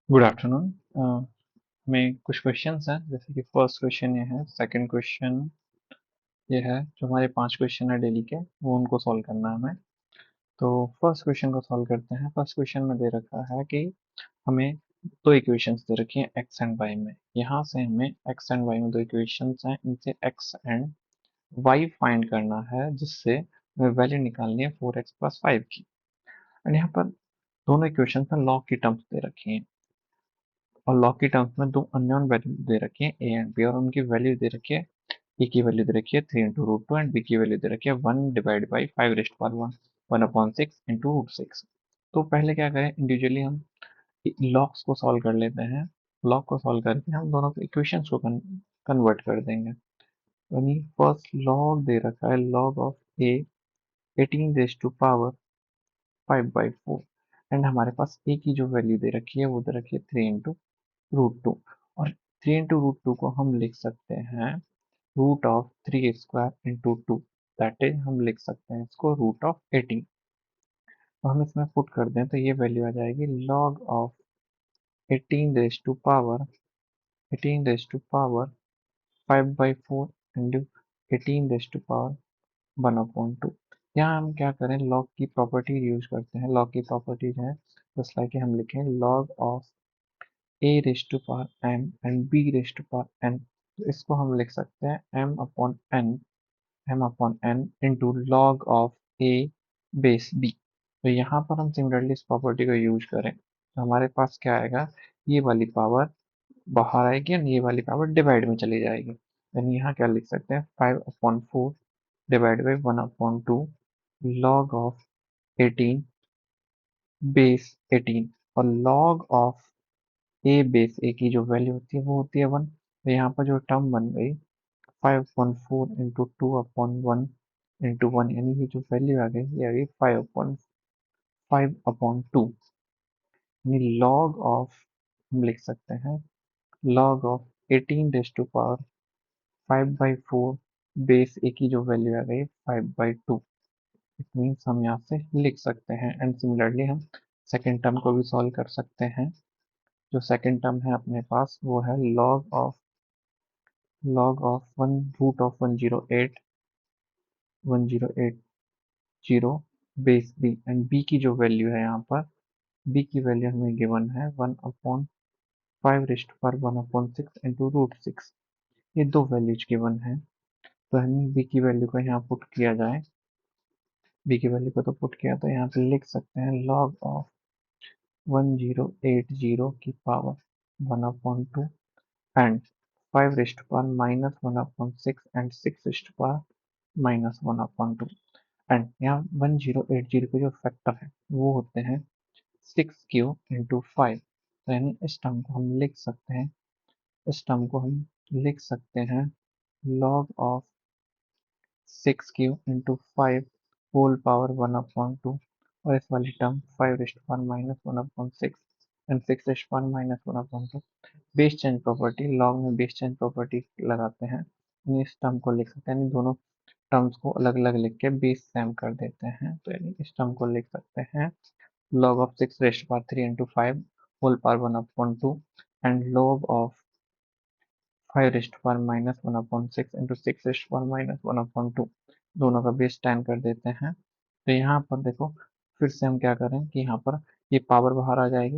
Good afternoon. में कुछ questions हैं, जैसे कि फर्स्ट क्वेश्चन ये है, सेकंड क्वेश्चन ये है। जो हमारे 5 क्वेश्चन है डेली के, वो उनको सॉल्व करना है हमें। तो फर्स्ट क्वेश्चन को सॉल्व करते हैं। फर्स्ट क्वेश्चन में दे रखा है कि हमें दो इक्वेशंस दे रखी हैं एक्स एंड वाई में। यहाँ से हमें एक्स एंड वाई में दो इक्वेशंस हैं, इनसे एक्स एंड वाई फाइंड करना है, जिससे हमें वैल्यू निकालनी है 4x+5 की। एंड यहाँ पर दोनों इक्वेशंस में लॉग की टर्म्स दे रखी हैं, और लॉग की टर्म्स में दो अननोन वैल्यू दे रखी है ए एंड बी, और उनकी वैल्यू दे रखी है। ए की वैल्यू दे रखी है 3 × √2 एंड बी की वैल्यू दे रखी है 1/5 1/6 इंटू √6। तो पहले क्या करें, इंडिविजुअली हम लॉग्स को सॉल्व कर लेते हैं। लॉग को सॉल्व करके हम दोनों इक्वेशंस को कन्वर्ट कर देंगे। यानी फर्स्ट लॉग दे रखा है, log of A 18 raised to power 5/4, and हमारे पास ए की जो वैल्यू दे रखी है वो दे रखी है 3 × √2। और 3 × √2 को हम लिख सकते हैं √3² × 2, दैट इज हम लिख सकते हैं इसको √18। तो हम इसमें पुट कर दें तो ये वैल्यू आ जाएगी log of 18 raised to power 5/4 into 18 raised to power 1/2। यहाँ हम क्या करें, log की प्रॉपर्टी यूज करते हैं। log की प्रॉपर्टीज है जस्ट लाइक हम लिखें log of a raised to power m and b raised to power n। तो इसको हम लिख सकते हैं m/n into log of a base b। तो यहाँ पर हम सिमिलरली इस प्रॉपर्टी को यूज करें तो हमारे पास क्या आएगा, ये वाली पावर बाहर आएगी और ये वाली पावर डिवाइड में चली जाएगी। यानी यहाँ क्या लिख सकते हैं, 5/4 divide by 1/2 log of 18 base 18। और log of A base A की जो वैल्यू होती है वो होती है 1। तो यहाँ पर जो टर्म बन गई 5/4 इंटू 2/1 यानी ये जो वैल्यू आ गई ये आ गई 5/2। यानी लॉग ऑफ, हम लिख सकते हैं log of 18 raised to power 5/4 base A की जो वैल्यू आ गई 5/2। इट मीन्स हम यहाँ से लिख सकते हैं। एंड सिमिलरली हम सेकेंड टर्म को भी सॉल्व कर सकते हैं। जो सेकेंड टर्म है अपने पास वो है log of 1/√108 base B, and B की जो वैल्यू है यहाँ पर, बी की वैल्यू हमें गिवन है 1/5 1/6 इंटू √6। ये दो वैल्यूज गिवन है। तो हमें बी की वैल्यू को यहाँ पुट किया जाए, बी की वैल्यू को तो पुट किया तो यहाँ पे लिख सकते हैं log ऑफ 1080 की power 1/2 and 5 raised to power -1/6 and 6 raised to power -1/2। And यहाँ 1080 के जो फैक्टर है वो होते हैं 6³ × 5। तो यानी इस टर्म को हम लिख सकते हैं, इस टर्म को हम लिख सकते हैं log ऑफ 6³ × 5 होल पावर 1/2। और इस वाली term 5 raised to power -1/6 and 6 raised to power -1/2। Base change property, log में बेस चेंज प्रॉपर्टी लगाते हैं, इस टर्म को लिख सकते हैं। यानी दोनों टर्म्स को अलग अलग लिख के बेस सेम कर देते हैं। तो यानी इस टर्म को लिख सकते हैं log of 6 raised to power 3 × 5 whole power 1/2 and log of 5 raised to power -1/6 into 6 raised to power -1/2। दोनों का बेस 10 कर देते हैं। तो यहाँ पर देखो, फिर से हम क्या करें कि यहाँ पर ये पावर बाहर आ जाएगी,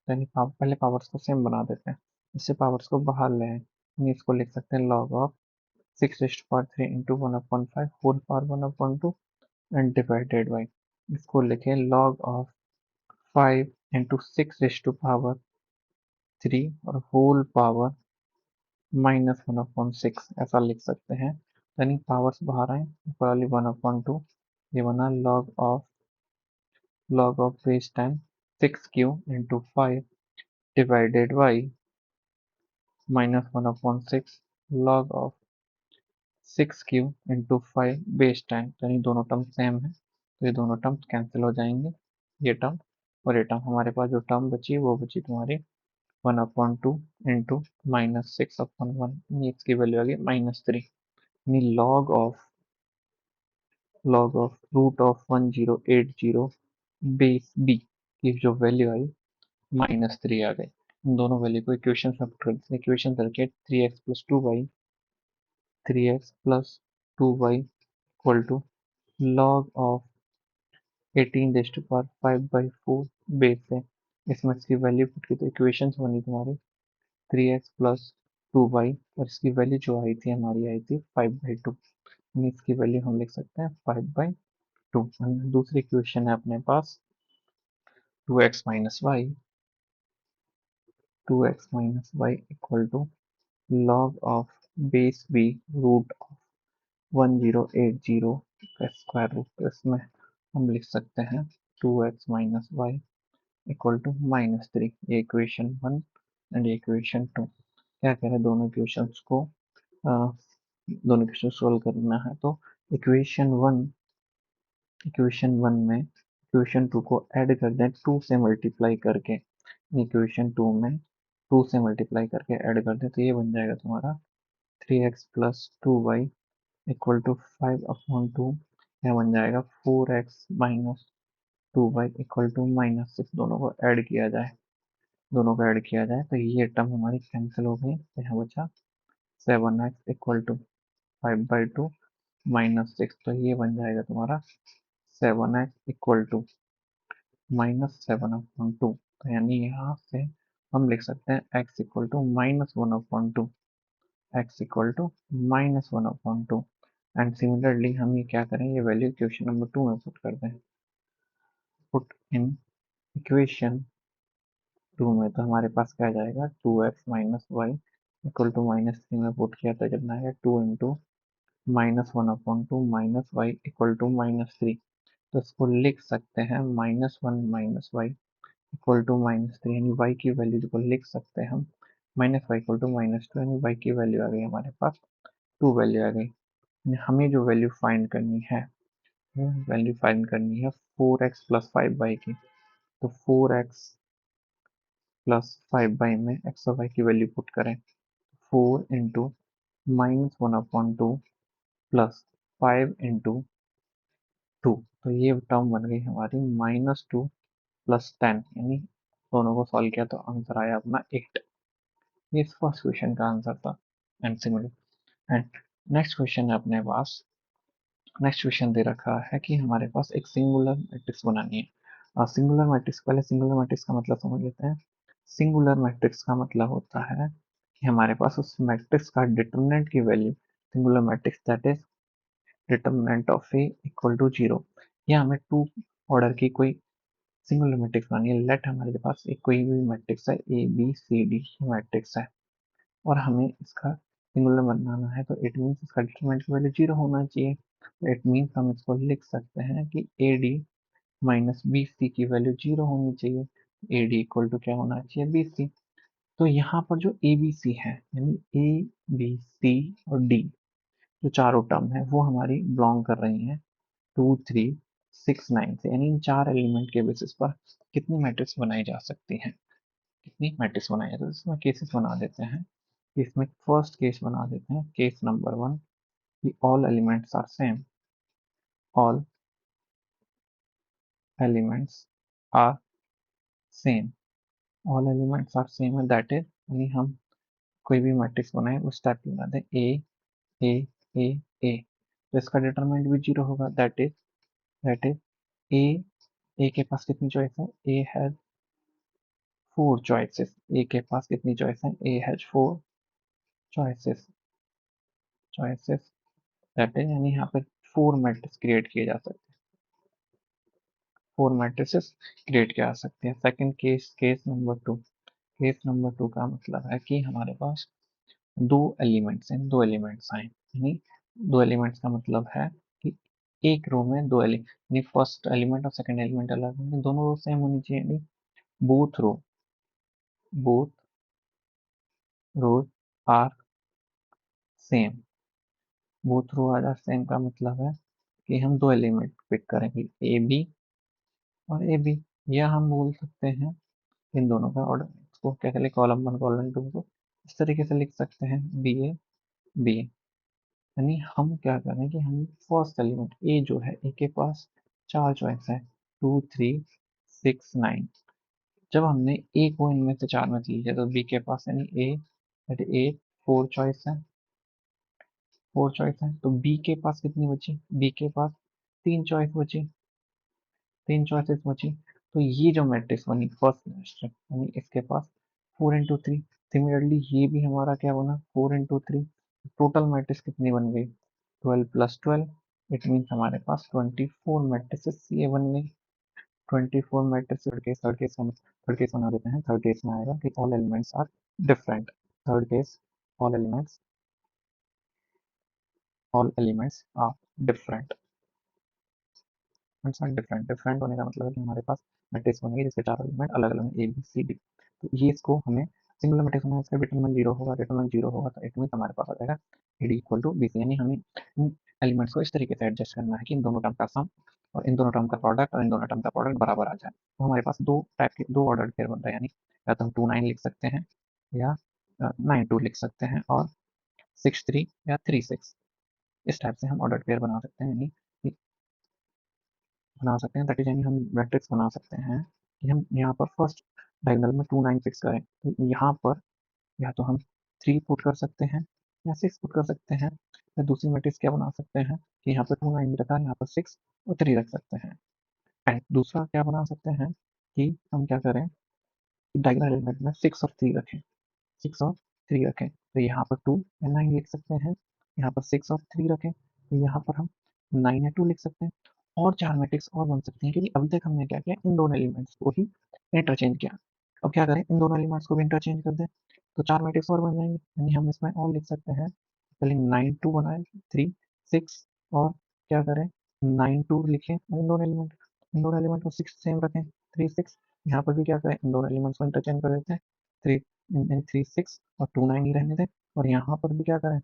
यानी पहले पावर्स को सेम बना देते हैं, इससे पावर्स को बाहर ले आए। यानी इसको लिख सकते हैं log of 6 raised to power 3 into 1/5 whole power 1/2 and divided by, इसको लिखें log of 5 into 6 raised to power 3 और होल पावर -1/6 ऐसा लिख सकते हैं। यानी पावर्स बाहर आए, ऊपर वाली 1/2, ये बना log of base 10 6³ × 5 divided by -1/6 log of 6³ × 5 base 10। यानी दोनों टर्म सेम है तो ये दोनों टर्म्स कैंसिल हो जाएंगे, ये टर्म और ये टर्म। हमारे पास जो टर्म बची वो बची तुम्हारी 1/2 इंटू -6/1, इसकी वैल्यू आ गई -3। यानी log ऑफ √1080 बेस बी की जो वैल्यू आई -3 आ गई। इन दोनों वैल्यू को इक्वेशन में पुट कर देते हैं। इक्वेशन करके 3x plus 2y equal to log of 18 raised to power 5/4 base है। इसमें इसकी वैल्यू पुट की तो इक्वेशन बनी तुम्हारी 3x plus 2y, और इसकी वैल्यू जो आई थी हमारी आई थी 5/2। इसकी वैल्यू हम लिख सकते हैं 5/2। दूसरी इक्वेशन है अपने पास 2x minus y equal to log of base b root of 1080 का स्क्वायर रूट। तो इसमें हम लिख सकते हैं 2x-y इक्वल टू -3। ये इक्वेशन 1 एंड ये इक्वेशन 2। क्या कह रहे हैं, दोनों इक्वेशन सोल्व करना है। तो इक्वेशन वन में इक्वेशन 2 को ऐड कर दें 2 से मल्टीप्लाई करके। इक्वेशन 2 में 2 से मल्टीप्लाई करके ऐड कर दें तो ये बन जाएगा तुम्हारा 3x+2y इक्वल टू 5/2। यह बन जाएगा 4x-2y इक्वल टू -6। दोनों को ऐड किया जाए तो ये टर्म हमारी कैंसिल हो गई। तो यहाँ बचा 7x इक्वल टू 5/2 -6। तो ये बन जाएगा तुम्हारा 7x इक्वल टू -7/2। तो यानी यहाँ से हम लिख सकते हैं x equal to -1/2। x equal to -1/2। And similarly हम ये क्या करें, ये वैल्यू इक्वेशन नंबर 2 में पुट कर दें। पुट इन इक्वेशन 2 में तो हमारे पास क्या आ जाएगा 2x-y इक्वल टू -3 में पुट किया तो कितना है 2 इंटू -1/2 -y इक्वल टू -3। तो इसको लिख सकते हैं -1 - y इक्वल टू -3, यानी y की वैल्यू को लिख सकते हैं हम -y इक्वल टू -2, यानी y की वैल्यू आ गई हमारे पास 2 वैल्यू आ गई। हमें जो वैल्यू फाइंड करनी है वो वैल्यू फाइंड करनी है 4x प्लस 5y की। तो 4x प्लस 5y में x और y की वैल्यू पुट करें। 4 इंटू -1/2 प्लस 5 इंटू 2। तो ये टर्म बन गई हमारी -2 प्लस 10, यानी दोनों को सॉल्व किया तो आंसर आया अपना 8। ये इस फर्स्ट क्वेश्चन का आंसर था। And similar and next question है अपने पास। नेक्स्ट क्वेश्चन दे रखा है कि हमारे पास एक सिंगुलर मैट्रिक्स बनानी है। सिंगुलर मैट्रिक्स, पहले सिंगुलर मैट्रिक्स का मतलब समझ लेते हैं। सिंगुलर मैट्रिक्स का मतलब होता है कि हमारे पास उस मैट्रिक्स का डिटरमिनेंट की value, singular matrix that is determinant of A equal to 0। या हमें 2 ऑर्डर की कोई सिंगुलर मैट्रिक्स बनानी है। लेट हमारे पास एक कोई भी मैट्रिक्स है A B C D matrix है और हमें इसका सिंगुलर बनाना है, तो इट मीन्स इसका डिटरमिनेंट की वैल्यू 0 होना चाहिए। तो इट मीन्स हम इसको लिख सकते हैं कि A D minus B C की वैल्यू 0 होनी चाहिए। ए डी इक्वल टू क्या होना चाहिए बी सी। तो यहाँ पर जो ए बी सी है, यानी ए बी सी और डी जो चारों टर्म है वो हमारी बिलोंग कर रही हैं 2 3 6 9 से। यानी इन चार एलिमेंट के बेसिस पर कितनी मैट्रिक्स बनाई जा सकती हैं, कितनी मैट्रिक्स बनाई जाती है। तो इसमें केसेस बना देते हैं। इसमें फर्स्ट केस बना देते हैं, केस नंबर 1 कि all elements are same. All elements are same. All elements are same है दैट इज, यानी हम कोई भी मैट्रिक्स बनाए उस टाइप की बना दें ए ए ए ए। तो इसका डिटरमिनेंट भी 0 होगा दैट इज ए। ए के पास कितनी चॉइस है, ए हैज 4 चॉइसेस। ए के पास कितनी चॉइस है, A has 4 choices that is, यानी यहाँ पे 4 मैट्रिक्स क्रिएट किए जा सकते हैं। 4 मैट्रिसेस क्रिएट किया जा सकते हैं। सेकंड केस, केस नंबर 2 का मतलब है कि हमारे पास दो एलिमेंट्स हैं, दो एलिमेंट्स आए, यानी दो एलिमेंट्स का मतलब है कि एक रो में दो एलिमेंट, यानी फर्स्ट एलिमेंट और सेकंड एलिमेंट अलग होंगे, दोनों रो सेम होनी चाहिए। यानी both both rows are same. Both row are same का मतलब है कि हम दो एलिमेंट पिक करेंगे ए बी और ए बी, या हम बोल सकते हैं इन दोनों का ऑर्डर, इसको क्या करें कॉलम 1 कॉलम 2 को इस तरीके से लिख सकते हैं बी ए। यानी हम क्या करें कि हम फर्स्ट एलिमेंट ए जो है, ए के पास 4 चॉइस है 2 3 6 9। जब हमने ए को इनमें से चार में से लिया तो बी के पास यानी ए फोर चॉइस है, तो बी के पास कितनी बची, बी के पास तीन चॉइस बची, तीन चॉइसेस बची। तो ये जो मैट्रिक्स बनी फर्स्ट मैट्रिक्स यानी इसके पास 4 into 3। सिमिलरली ये भी हमारा क्या बना 4 into 3। टोटल मैट्रिक्स कितनी बन गई 12 + 12। इट मीन्स हमारे पास 24 मैट्रिक्स ये बन गई। 24 मैट्रिक्स थर्ड केस बना देते हैं। थर्ड केस में आएगा कि all elements are different. Third case all elements are different. Different होने का मतलब है कि हमारे पास मैट्रिक्स बनेगी जिसके चार एलिमेंट अलग अलग ए बी सी डी। तो ये इसको हमें सिंगुलर मैट्रिक्स में इसका डिटरमिनेंट जीरो होगा तो इट मीन हमारे पास आ जाएगा A D equal to B C. यानी हमें इन एलिमेंट्स को इस तरीके से एडजस्ट करना है कि इन दोनों टर्म का सम और इन दोनों टर्म का प्रोडक्ट और इन दोनों टर्म का प्रोडक्ट बराबर आ जाए। तो हमारे पास दो टाइप के दो ऑर्डर पेयर बन रहे हैं, यानी या तो हम 2 9 लिख सकते हैं या 9 2 लिख सकते हैं और 6 3 या 3 6। इस टाइप से हम ऑर्डर पेयर बना सकते हैं, यानी दैट इज यानी हम मैट्रिक्स बना सकते हैं कि हम यहाँ पर फर्स्ट डायगोनल में 2 9 फिक्स करें तो यहाँ पर या तो हम 3 पुट कर सकते हैं या 6 पुट कर सकते हैं, या दूसरी मैट्रिक्स क्या बना सकते हैं कि यहाँ पर 2 9 रखा है, यहाँ पर 6 और 3 रख सकते हैं। एंड दूसरा क्या बना सकते हैं कि हम क्या करें कि डायगोनल एलिमेंट में 6 और 3 रखें तो यहाँ पर 2 या 9 लिख सकते हैं, यहाँ पर 6 और 3 रखें तो यहाँ पर हम 9 या 2 लिख सकते हैं। और चार मैट्रिक्स और बन सकती हैं क्योंकि अभी तक हमने क्या किया इन दोनों एलिमेंट्स को ही इंटरचेंज किया। अब क्या करें इन दोनों एलिमेंट्स को भी इंटरचेंज कर दें तो चार मैट्रिक्स और बन जाएंगे, यानी हम इसमें और लिख सकते हैं। पहले 9 2 बनाए 3 6 और क्या करें 9 2 लिखें और इन दोनों एलिमेंट को 6 सेम रखें 3 6। यहाँ पर भी क्या करें इन दोनों एलिमेंट्स को इंटरचेंज कर देते हैं। 3 6 और 2 9 ही रहने दें और यहाँ पर भी क्या करें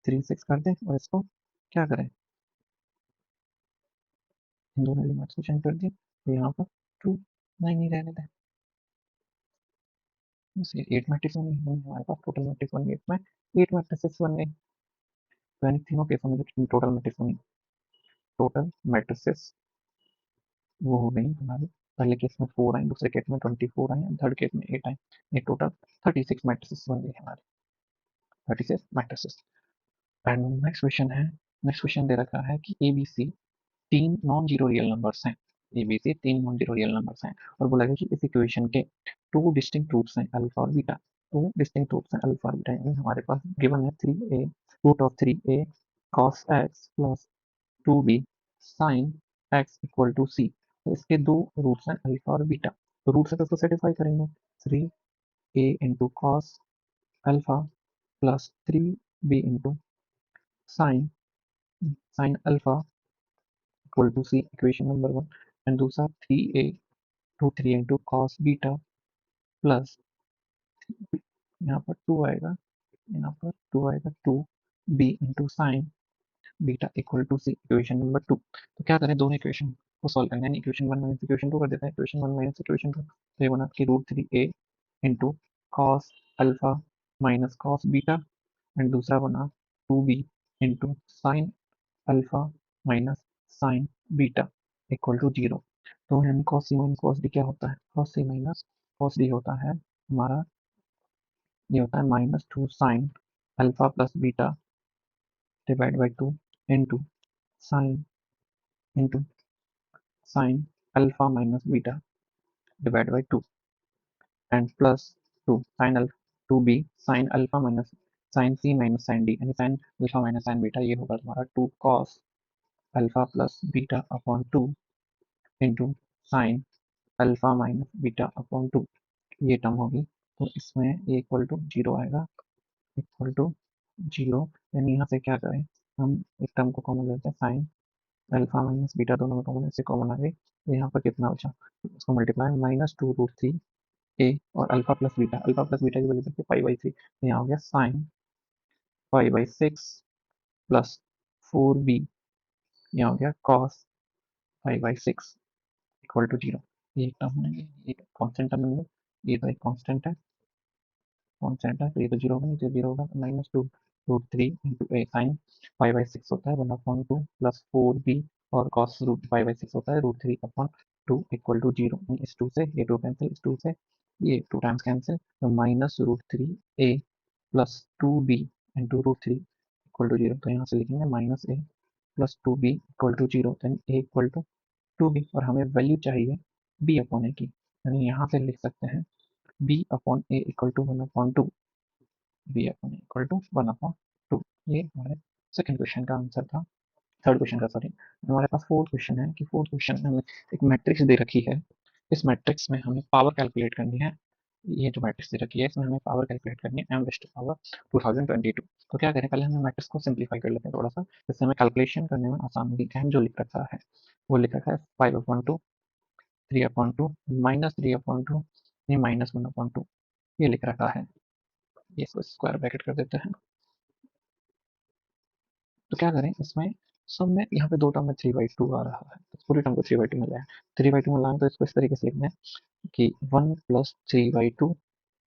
3 6 कर दें और इसको क्या करें इन दोनों एलिमेंट्स को चेंज कर दिए तो यहाँ पर 2 9 ही रहने दें। बस ये 8 मैट्रिक्स बनी हमारे पास टोटल मैट्रिक्स बन गई इसमें 8 मैट्रिक्स बन गई। तो यानी तीनों केसों में जो टोटल मैट्रिक्स बनी टोटल मैट्रिसेस वो हो गई हमारी। पहले केस में 4 आई, दूसरे केस में 24 आई, थर्ड केस में 8 आई। ये टोटल 36 मैट्रिसेस बन गई हमारी, 36 मैट्रिसेस। एंड नेक्स्ट क्वेश्चन दे रखा है कि ABC तीन नॉन जीरो रियल नंबर्स हैं। ABC तीन नॉन जीरो रियल नंबर्स हैं और बोला गया कि इस इक्वेशन के टू डिस्टिंक्ट रूट्स हैं अल्फा और बीटा। टू डिस्टिंक्ट रूट्स हैं अल्फा और बीटा, यानी हमारे पास गिवन है 3a root of 3a cos x plus 2b sin x equal to c। तो इसके दो रूट्स हैं अल्फा और बीटा, तो रूट से तो इसको सेटिस्फाई करेंगे। 3a into cos alpha plus 3b into sine sine alpha equal to C, equation number 1। And दूसरा 3 इंटू कॉस बीटा प्लस यहाँ पर 2 आएगा, यहाँ पर 2 आएगा 2b into sine beta equal to C, equation number 2। तो क्या करें दोनों इक्वेशन को सॉल्व करना है, यानी इक्वेशन 1 माइनस इक्वेशन 2 कर देते हैं। इक्वेशन 1 माइनस इक्वेशन 2 तो ये बना कि root 3a into cos alpha minus cos beta and दूसरा बना 2b into sine alpha minus sine beta equal to 0। तो यानी cos C minus cos D क्या होता है, cos C minus cos D होता है हमारा, ये होता है -2 sine alpha plus beta divide by 2 into sine into sine alpha minus beta divide by 2 and plus 2 sine alpha 2b sign alpha minus sign C minus sign D, यानी sign alpha minus sine beta ये होगा तुम्हारा 2 cos alpha plus beta upon 2 into sine alpha minus beta upon 2, ये term होगी। तो इसमें ए equal to 0 आएगा, equal to 0। यानी यहाँ से क्या करें हम एक टर्म को कॉमन लेते हैं साइन अल्फा माइनस बीटा, दोनों में कॉमन ऐसे कॉमन आ गई तो यहाँ पर कितना बचा उसको मल्टीप्लाई -2 √3a और अल्फा प्लस बीटा की वैल्यू करके 5/3, यहाँ हो गया साइन 5/6 प्लस 4b, यहाँ हो गया कॉस 5/6 इक्वल टू 0। ये एक टर्म है, ये कॉन्स्टेंट टर्म है, ये तो एक कांस्टेंट है तो ये तो 0 होगा, नीचे 0 होगा। -2 √3 इंटू ए साइन 5/6 होता है 1/2 प्लस 4b और कॉस √5/6 होता है √3 upon two equal to zero, इस टू से ये टू कैंसिल, इस टू से ये टू टाइम्स कैंसिल, तो minus root three A plus two B into root three equal to zero. तो यहाँ से लिखेंगे minus A plus two B equal to zero, then A equal to two B, और हमें value चाहिए B upon ए की, यानी यहाँ से लिख सकते हैं B upon A equal to one upon two, B upon A equal to one upon two. ये हमारे सेकंड क्वेश्चन का आंसर था, थर्ड क्वेश्चन का सॉरी। हमारे पास फोर्थ क्वेश्चन है कि फोर्थ क्वेश्चन में हमें एक मैट्रिक्स दे रखी है, इस मैट्रिक्स में हमें पावर कैलकुलेट करनी है। ये जो मैट्रिक्स दे रखी है इसमें हमें पावर कैलकुलेट करनी है एम रेज़ टू पावर 2022। तो क्या करें, पहले हम मैट्रिक्स को सिंप्लीफाई कर लेते हैं थोड़ा सा, जिससे हमें कैलकुलेशन करने में आसान होगी। एम जो लिख रखा है वो लिख रखा है five upon two, three upon to, minus three upon two, ये माइनस वन अपॉन टू, ये लिख रखा है। ये इसको स्क्वायर ब्रैकेट कर देते हैं। तो क्या करें, इसमें सब में यहाँ पे दो टर्म में थ्री बाई टू आ रहा है, तो पूरी टर्म को थ्री बाई टू में लाए, थ्री बाई टू में लाएं तो इसको इस तरीके से लिखना है कि one plus three by two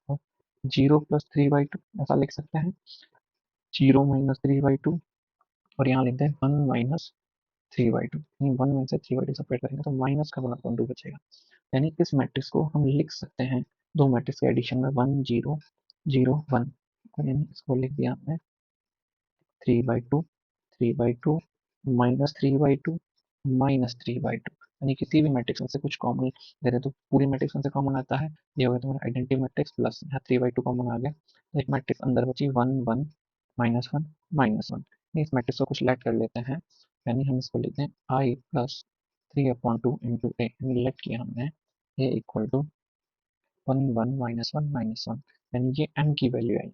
और zero plus three by two, ऐसा लिख सकते हैं। Zero minus three by two, और यहाँ लिखते हैं one minus three by two, one में से थ्री बाई टू सेपरेट करेंगे तो माइनस का वन अपॉन टू बचेगा। यानी इस मैट्रिक्स को हम लिख सकते हैं दो मैट्रिक्स के एडिशन में, वन जीरो जीरो वन, तो यानी इसको लिख दिया हमने three by to, three by to minus three by to minus three by to, यानी किसी भी मैट्रिक्स में से कुछ कॉमन ले रहे तो पूरी मैट्रिक्स में से कॉमन आता है, ये हो गया तुम्हारा आइडेंटिटी मैट्रिक्स, प्लस यहाँ थ्री बाई टू कॉमन आ गया, तो एक मैट्रिक्स अंदर बची वन वन माइनस वन। इस मैट्रिक्स को कुछ लेट कर लेते हैं, यानी हम इसको लेते हैं I plus three upon two into A, let किया हमने A equal to one one minus one, यानी ये एम की वैल्यू आई।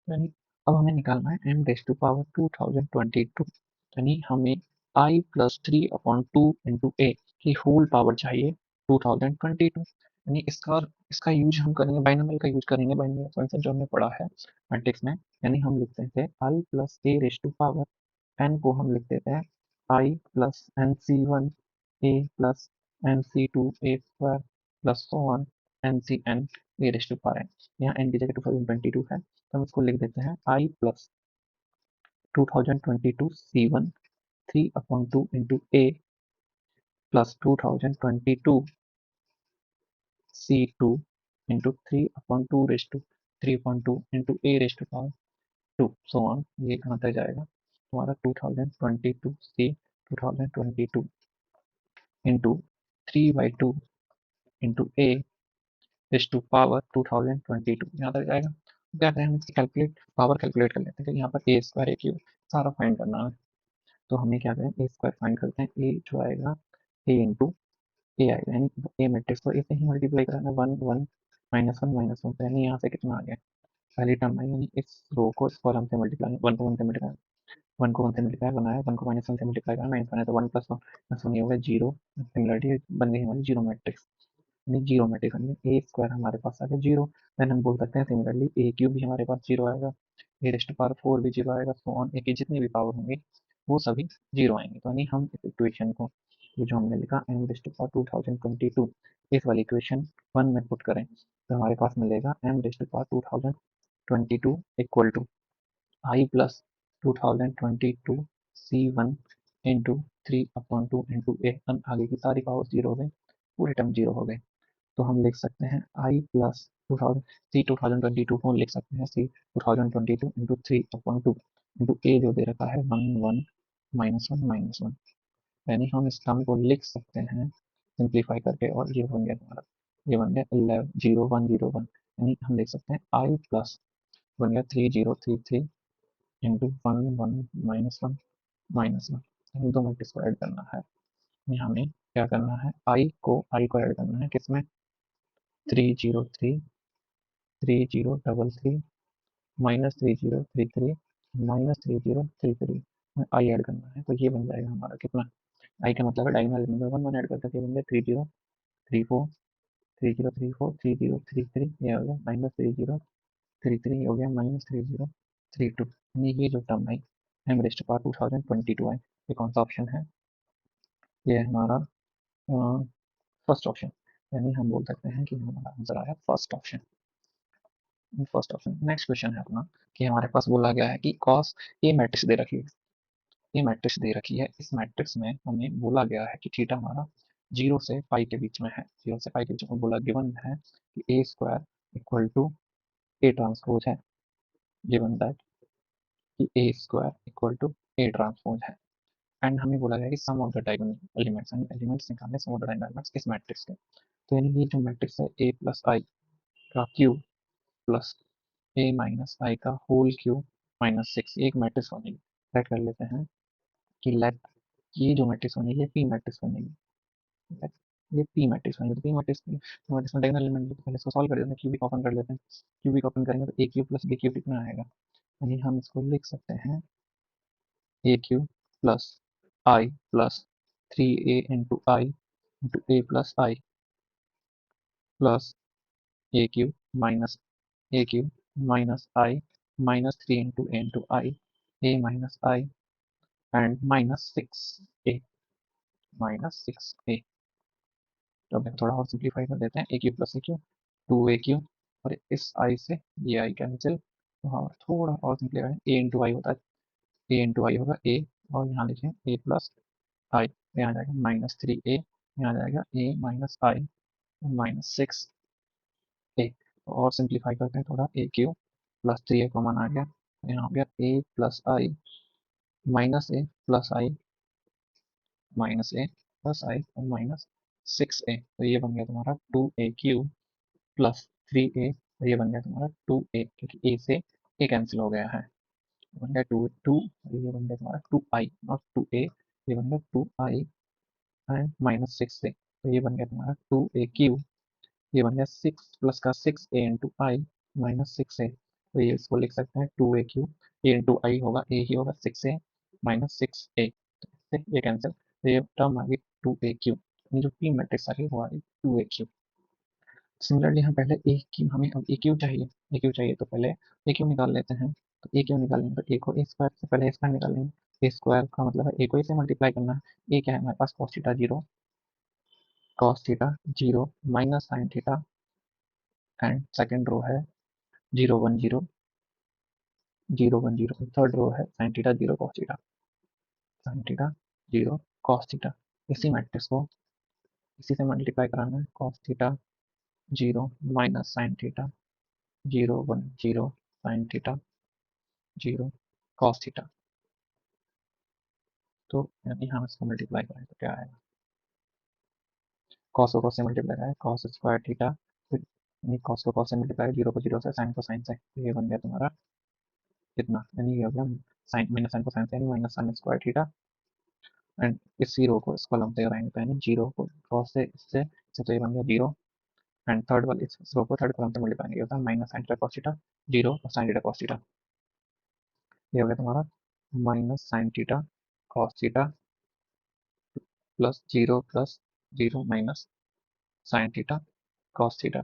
यानी अब हमें निकालना है एम रेज टू पावर 2022, यानी हमें I plus three upon two into A की होल पावर चाहिए 2022, यानी इसका इसका यूज हम करेंगे, बाइनोमियल का यूज करेंगे, बाइनोमियल फंक्शन जो हमने पढ़ा है मैट्रिक्स में, यानी हम लिखते थे I plus A raise to power, n को हम लिख देते हैं I plus n C one A plus n C two A square plus so on n C n A raise to power n. यहाँ एन की जगह 2022 है, तो हम इसको लिख देते हैं I plus 2022 C one three upon two into A plus 2022 C two into three upon two raise to three upon two into A raise to power two, so on, ये कहाँ तक जाएगा हमारा 2022 C 2022 into three by two into A raise to power 2022, यहाँ तक जाएगा। तो क्या करें, हम इसकी कैलकुलेट पावर कैलकुलेट कर लेते हैं कि यहाँ पर ए स्क्वायर ए क्यूब सारा फाइंड करना है। तो हमें क्या करें, ए स्क्वायर फाइंड करते हैं, ए जो आएगा ए इंटू ए आएगा, यानी ए मैट्रिक्स को ए से ही मल्टीप्लाई कराना, वन वन माइनस वन, तो यानी यहाँ से कितना आ गया, पहली टर्म है, यानी इस रो को इस कॉलम से मल्टीप्लाई, वन को वन से मल्टीप्लाई, वन को वन से मल्टीप्लाई बनाया, वन को माइनस वन से मल्टीप्लाई करना, माइनस वन है तो one plus one plus one, ये हो गया जीरो, सिमिलरिटी बन गई हमारी जीरो मैट्रिक्स, यानी जीरो मैट्रिक्स यानी ए स्क्वायर हमारे पास आ गया जीरो। देन हम बोल सकते हैं सिमिलरली ए क्यूब भी हमारे पास जीरो आएगा, ए रेस्ट पावर फोर भी जीरो आएगा, सो ऑन, ए की जितनी भी पावर होंगी वो सभी जीरो आएंगे। तो यानी हम इस इक्वेशन को, ये जो हमने लिखा एन रेस्ट पावर 2022, इस वाली इक्वेशन वन में पुट करें तो हमारे पास मिलेगा M raised power 2022 equal to I plus 2022 C one into three upon two into A, आगे की सारी पावर जीरो हो गई, पूरे टर्म जीरो हो गए। तो हम लिख सकते हैं I plus two thousand C 2022 को लिख सकते हैं C 2022 into three upon two into A जो दे रखा है वन वन माइनस वन, यानी हम इस टर्म को लिख सकते हैं सिंप्लीफाई करके, और ये बन गया हमारा, ये बन गया 11 0101, यानी हम लिख सकते हैं आई प्लस बन गया 3033 into one one minus one, यानी दो मैट्रिक्स को ऐड करना है। यहाँ हमें क्या करना है, आई को ऐड करना है किसमें, 3033 माइनस 3033 माइनस 3033 में आई ऐड करना है, तो ये बन जाएगा हमारा कितना, आई का मतलब है डायगोनल एलिमेंट में वन वन ऐड करते हैं, बन गया 3034 3034 3033, ये हो गया माइनस 3033, हो गया माइनस 3032, यानी ये जो टर्म है एम रेस्ट पावर 2022 है, ये कौन सा ऑप्शन है, ये है हमारा फर्स्ट ऑप्शन, यानी हम बोल सकते हैं कि हमारा आंसर आया first option, first option. Next question है अपना कि हमारे पास बोला गया है कि कॉस ए मैट्रिक्स दे रखी है, ये मैट्रिक्स दे रखी है, इस मैट्रिक्स में हमें बोला गया है कि थीटा हमारा जीरो से पाई के बीच में है, जीरो से पाई के बीच में बोला गिवन है कि A square equal to A transpose है, गिवन दैट कि A square equal to A transpose है। एंड हमें बोला गया कि sum of the diagonal elements, यानी एलिमेंट्स निकालने sum of the diagonal elements इस मैट्रिक्स के। तो यानी ये जो मैट्रिक्स है ए प्लस आई का क्यूब प्लस ए माइनस आई का होल क्यूब माइनस सिक्स, एक मैट्रिक्स बनेगी। लेट कर लेते हैं कि लेट ये जो मैट्रिक्स बनेगी ये पी मैट्रिक्स बनेगी। Let ये पी मैट्रिक्स बनेगी। तो पी मैट्रिक्स मैट्रिक्स में डायगोनल एलिमेंट तो पहले इसको सॉल्व कर देते हैं, क्यूबिक ओपन कर लेते हैं। क्यूबिक ओपन करेंगे तो A cube plus B cube कितना आएगा, यानी हम इसको लिख सकते हैं A cube plus I plus three A into I into A plus I plus A cube minus A cube minus I minus three into I A minus I and minus six A, minus six A. तो अब थोड़ा और simplify कर देते हैं, A cube plus A cube two A cube, और इस आई से ये आई कैंसिल। तो हाँ थोड़ा और सिंप्लीफाई, ए इंटू आई होता है, ए इंटू आई होगा ए, और यहाँ लिखें ए प्लस आई, यहाँ आ जाएगा माइनस थ्री ए, यहाँ आ जाएगा A minus I minus six A. और सिंप्लीफाई करते हैं थोड़ा, A cube plus three A common आ गया, यहाँ हो गया A plus I minus A plus I minus A plus I और माइनस सिक्स ए। तो ये बन गया तुम्हारा two A cube plus three A, और ये बन गया तुम्हारा टू ए, क्योंकि ए से ए कैंसिल हो गया है, बन गया टू टू, और ये बन गया तुम्हारा two I not two A, ये बन गया two I and minus six A. तो ये बन गया तुम्हारा टू ए क्यूब, ये बन गया सिक्स प्लस का six A into I minus six A. तो ये इसको लिख सकते हैं two A cube, A into I होगा ए ही होगा six A minus six A, तो ये कैंसिल, तो ये टर्म आ गई टू ए क्यूब। ये जो पी मैट्रिक्स आ गई वो आ गई टू ए क्यूब। सिमिलरली हम पहले ए क्यूब, हमें अब ए क्यूब चाहिए, ए क्यूब चाहिए तो पहले ए क्यूब निकाल लेते हैं। तो ए क्यूब निकालेंगे तो ए को ए स्क्वायर से पहले ए स्क्वायर निकालेंगे, ए स्क्वायर का मतलब है ए को ए से मल्टीप्लाई करना है। ए क्या है हमारे पास, cos theta zero, cos theta zero minus sine theta, and second row है zero one zero, zero one zero, third row है sine theta zero cos theta, sine theta zero cos theta. इसी matrix को इसी से multiply कराना है, cos theta zero minus sine theta zero one zero sine theta zero cos theta. तो यदि हम इसको मल्टीप्लाई करें तो क्या आएगा, कॉस को कॉस से मल्टीप्लाई करें कॉस स्क्वायर थीटा, फिर कॉस को कॉस से मल्टीप्लाई, जीरो को जीरो से, साइन को साइन से, तो ये बन गया तुम्हारा कितना, यानी ये हो गया साइन माइनस साइन को साइन से, यानी minus sine square theta. And इस जीरो को इस कॉलम से कराएंगे तो यानी जीरो को क्रॉस से इससे तो ये बन गया जीरो, एंड थर्ड वाले इस रो को थर्ड कॉलम से मल्टीप्लाई होता है minus sine theta cos theta zero और साइन थीटा कॉस थीटा। ये हो गया तुम्हारा minus sine theta cos theta plus zero minus sine theta cos theta.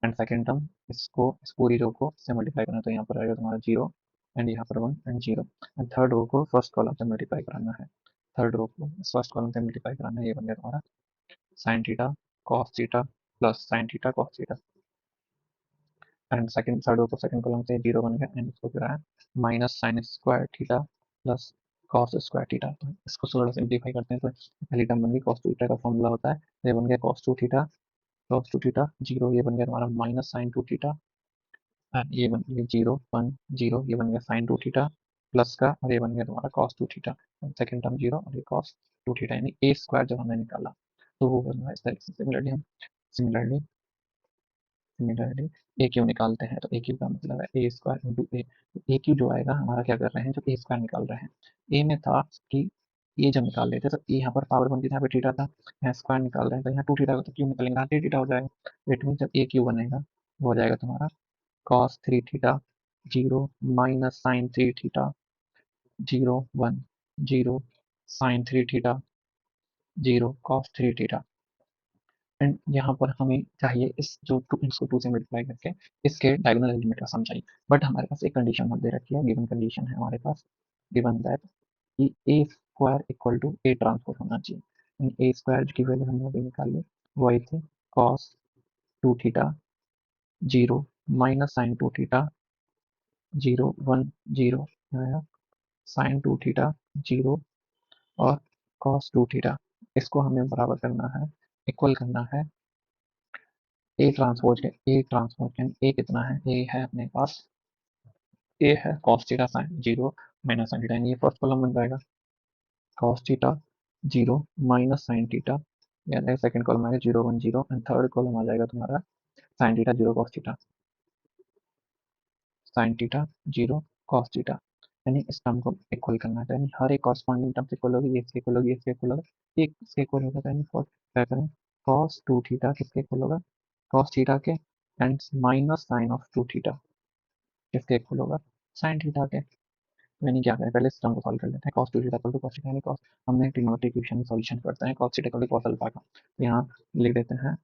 And second term इसको इस पूरी रो को से मल्टीप्लाई करना है, तो यहाँ पर आएगा तुम्हारा जीरो, एंड यहाँ पर one and zero, and third row को फर्स्ट कॉलम से मल्टीप्लाई कराना है, थर्ड रो को फर्स्ट कॉलम से मल्टीप्लाई कराना है। ये बन गया तुम्हारा sine theta cos theta plus sine theta cos theta, and second third row को सेकंड कॉलम से जीरो बन गया, एंड इसको फिर आया minus sine square theta plus cos square theta. तो इसको थोड़ा सिंप्लीफाई करते हैं तो पहली टर्म बन गई कॉस टू थीटा का फॉर्मूला होता है, तो ये बन गया कॉस टू थीटा जीरो, ये बन गया तुम्हारा माइनस साइन टू थीटा, ये बन गया जीरो वन जीरो, ये बन गया साइन टू थीटा प्लस का, और ये बन गया तुम्हारा cos two theta, second term zero और ये कॉस टू थीटा, यानी ए स्क्वायर जब हमने निकाला तो वो बन रहा है इस तरीके से। सिमिलरली सिमिलरली ए क्यू निकालते हैं, तो ए क्यू का मतलब है ए स्क्वायर इंटू ए। ए क्यू जो आएगा हमारा क्या कर रहे हैं, जो ए स्क्वायर निकाल रहे हैं, ए में था कि ये जब निकाल लेते तो यहाँ पर पावर बनती थी, यहाँ पे थीटा था, यहाँ स्क्वायर निकाल रहे हैं तो यहाँ टू थीटा तो क्यू निकालेंगे, यहाँ थ्री थीटा हो जाएगा। इट मीन जब ए क्यू बनेगा वो हो जाएगा तुम्हारा cos three theta zero minus sine three theta zero one zero sine three theta zero cos three theta. And यहाँ पर हमें चाहिए इस जो टू इसको टू से मल्टीप्लाई करके इसके डायगोनल एलिमेंट का सम चाहिए, बट हमारे पास एक कंडीशन दे रखी है, गिवन कंडीशन है हमारे पास, गिवन दैट कि A square equal to A transpose होना चाहिए। ए स्क्वायर की वैल्यू हमने अभी निकाल ली, वो आई थी cos two theta zero minus sign to theta zero one zero sign to theta zero और cos 2 थीटा, इसको हमें बराबर करना है, इक्वल करना है ए ट्रांसपोज के। ए ट्रांसपोज के ए कितना है, ए है अपने पास, ए है cos theta sine 0 minus sine theta, ये फर्स्ट कॉलम बन जाएगा cos theta 0 minus sine theta, यानी सेकंड कॉलम आएगा 0 1 0 एंड थर्ड कॉलम आ जाएगा तुम्हारा sine theta 0 cos theta, sine theta 0 cos theta, यानी इस टर्म को इक्वल करना है, यानी हर एक कॉरस्पॉन्डिंग टर्म से इक्वल होगी, ये इसके इक्वल होगी, ये इसके इक्वल होगा, एक इसके इक्वल होगा, यानी फॉर क्या करें, cos 2 थीटा किसके इक्वल होगा, cos थीटा के, and minus sine of 2 theta किसके इक्वल होगा, साइन थीटा के। यानी क्या करें, पहले इस टर्म को सॉल्व कर लेते हैं, cos 2 theta equal to cos theta, यानी cos, हमने ट्रिग्नोमेट्रिक इक्वेशन में सॉल्यूशन करते हैं, cos theta equal to cos alpha का, तो यहाँ लिख देते हैं,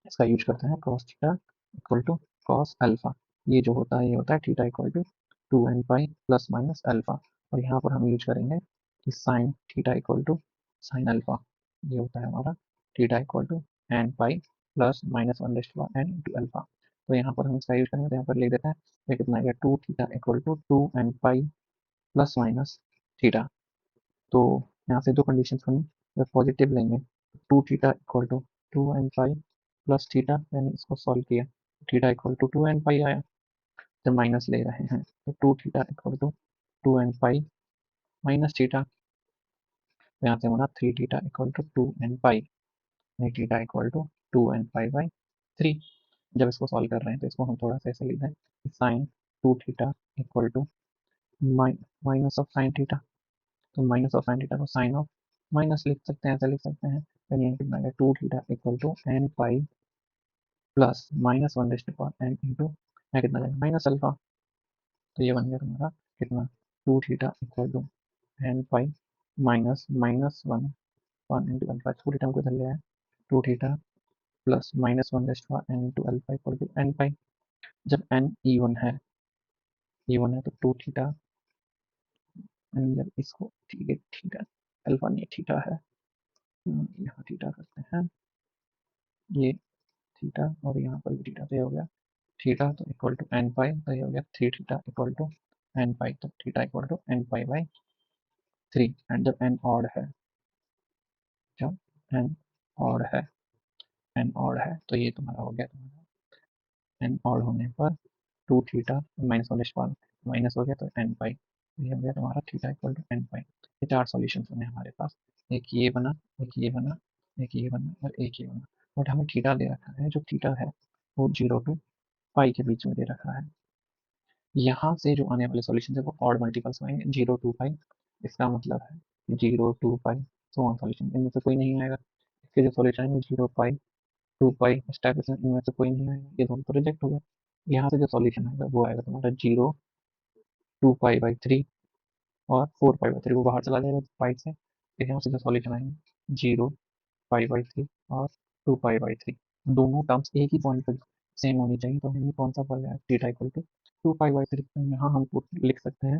इसका यूज करते हैं, cos theta equal to cos alpha, ये जो होता है ये होता है theta equal to 2n pi plus minus alpha, और यहाँ पर हम यूज करेंगे कि sine theta equal to sine alpha, ये होता है हमारा theta equal to n pi plus minus one raised n into alpha, तो यहाँ पर हम इसका यूज करेंगे, तो यहाँ पर लिख देते हैं, ये कितना आएगा 2 theta equal to 2n pi plus minus theta, तो यहाँ से दो कंडीशन बनी, जब पॉजिटिव लेंगे, two theta equal to 2n pi plus theta, यानी इसको सॉल्व किया, थीटा इक्वल टू 2n पाई आया, जब माइनस ले रहे हैं तो 2 theta equal to 2n pi minus theta, तो यहाँ से होना 3 थीटा इक्वल टू 2n पाई, यानी थीटा इक्वल टू 2n पाई/3, जब इसको सॉल्व कर रहे हैं तो इसको हम थोड़ा सा ऐसे लिख दें, sine 2 theta equal to minus of sine theta, तो माइनस ऑफ साइन थीटा को साइन ऑफ माइनस लिख सकते हैं, ऐसा लिख सकते हैं, तो ये कितना है 2 theta equal to n pi plus minus one raised power n into कितना जाएगा माइनस अल्फा, तो ये बन गया तुम्हारा कितना 2 theta equal to n pi minus minus one one into alpha, two theta को इधर ले आया, 2 theta plus minus one raised power n into alpha equal to n pi, जब n इवन है तो 2 थीटा, जब इसको ठीक है थीटा, अल्फा नहीं थीटा है, यहाँ थीटा करते हैं, ये थीटा और यहाँ पर भी थीटा, तो ये हो गया थीटा तो इक्वल टू n पाई, तो ये हो गया 3 theta equal to n pi, तो theta equal to n pi, and जब n ऑड है, जब n ऑड है, n ऑड है, तो ये तुम्हारा हो गया, तुम्हारा n ऑड होने पर 2 theta minus one one minus हो गया, तो n पाई, ये हो गया तुम्हारा थीटा इक्वल टू n पाई, ये चार सॉल्यूशन बने हमारे पास, एक ये बना, एक ये बना, एक ये बना और एक ये बना, बट हमें थीटा दे रखा है, जो थीटा है वो 0 टू पाई के बीच में दे रखा है, यहाँ से जो आने वाले सॉल्यूशन है वो ऑड मल्टीपल्स में आएंगे, 0 टू पाई, इसका मतलब है 0 two pi, so on solution, इनमें से कोई नहीं आएगा, इसके जो सॉल्यूशन है 0 पाई 2 पाई इस टाइप से, इनमें से कोई नहीं आएगा, ये दोनों तो रिजेक्ट हो गया, यहाँ से जो सॉल्यूशन आएगा वो आएगा तुम्हारा 0 2 पाई/3 और 4 पाई/3, वो बाहर चला जाएगा पाई से, फिर यहाँ से जो सॉल्यूशन आएंगे 0 पाई/3 और 2 पाई/3, दोनों टर्म्स एक ही पॉइंट पर सेम होनी चाहिए, तो हमें कौन सा पड़ गया थीटा इक्वल टू 2 पाई/3, यहाँ हम लिख सकते हैं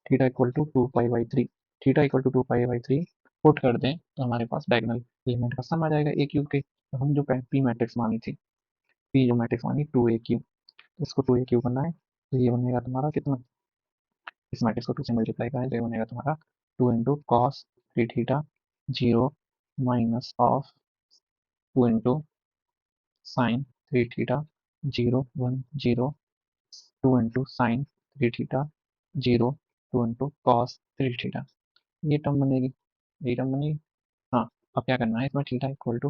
theta equal to 2 pi, theta equal to 2 pi put कर दें तो हमारे पास डायगोनल एलिमेंट का सम आ जाएगा ए क्यूब के, तो हम जो पी मैट्रिक्स मानी थी, पी जो मैट्रिक्स मानी 2a क्यूब, इसको 2a क्यूब बनना है, तो ये बनेगा तुम्हारा कितना, इस मैट्रिक्स को 2 से मल्टीप्लाई करें तो ये बनेगा तुम्हारा 2 into cos 3 theta 0 minus of 2 into sign 3 theta 0 1 0, 2 into sign 3 theta 0 2 into cos 3 theta, ये टर्म बनेगी, ये टर्म बनेगी, हाँ, अब क्या करना है, इसमें theta equal to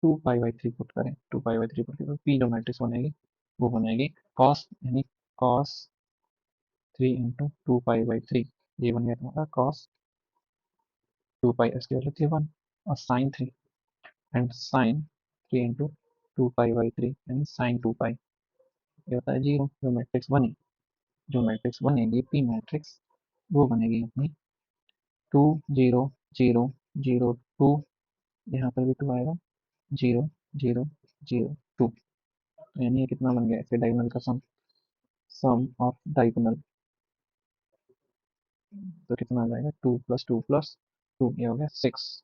2 pi put करें, 2 पाई/3 पुट करें तो पी जो मैट्रिक्स बनेगी वो बनेगी कॉस, यानी कॉस 3 इंटू 2 पाई/3, ये बन गया तुम्हारा कॉस 2 पाई, इसकी वैल्यू थी 1, और साइन 3 एंड साइन 3 इंटू 2 पाई/3 यानी साइन 2 पाई, ये होता है 0, जो मैट्रिक्स बनी, जो मैट्रिक्स बनेगी पी मैट्रिक्स, वो बनेगी अपनी 2 0 0 0 2, यहाँ पर भी 2 आएगा, 0 0 0 2, तो यानी ये कितना बन गया, इसके डायगोनल का सम, सम ऑफ डायगोनल, तो कितना आ जाएगा 2 + 2 + 2, ये हो गया 6,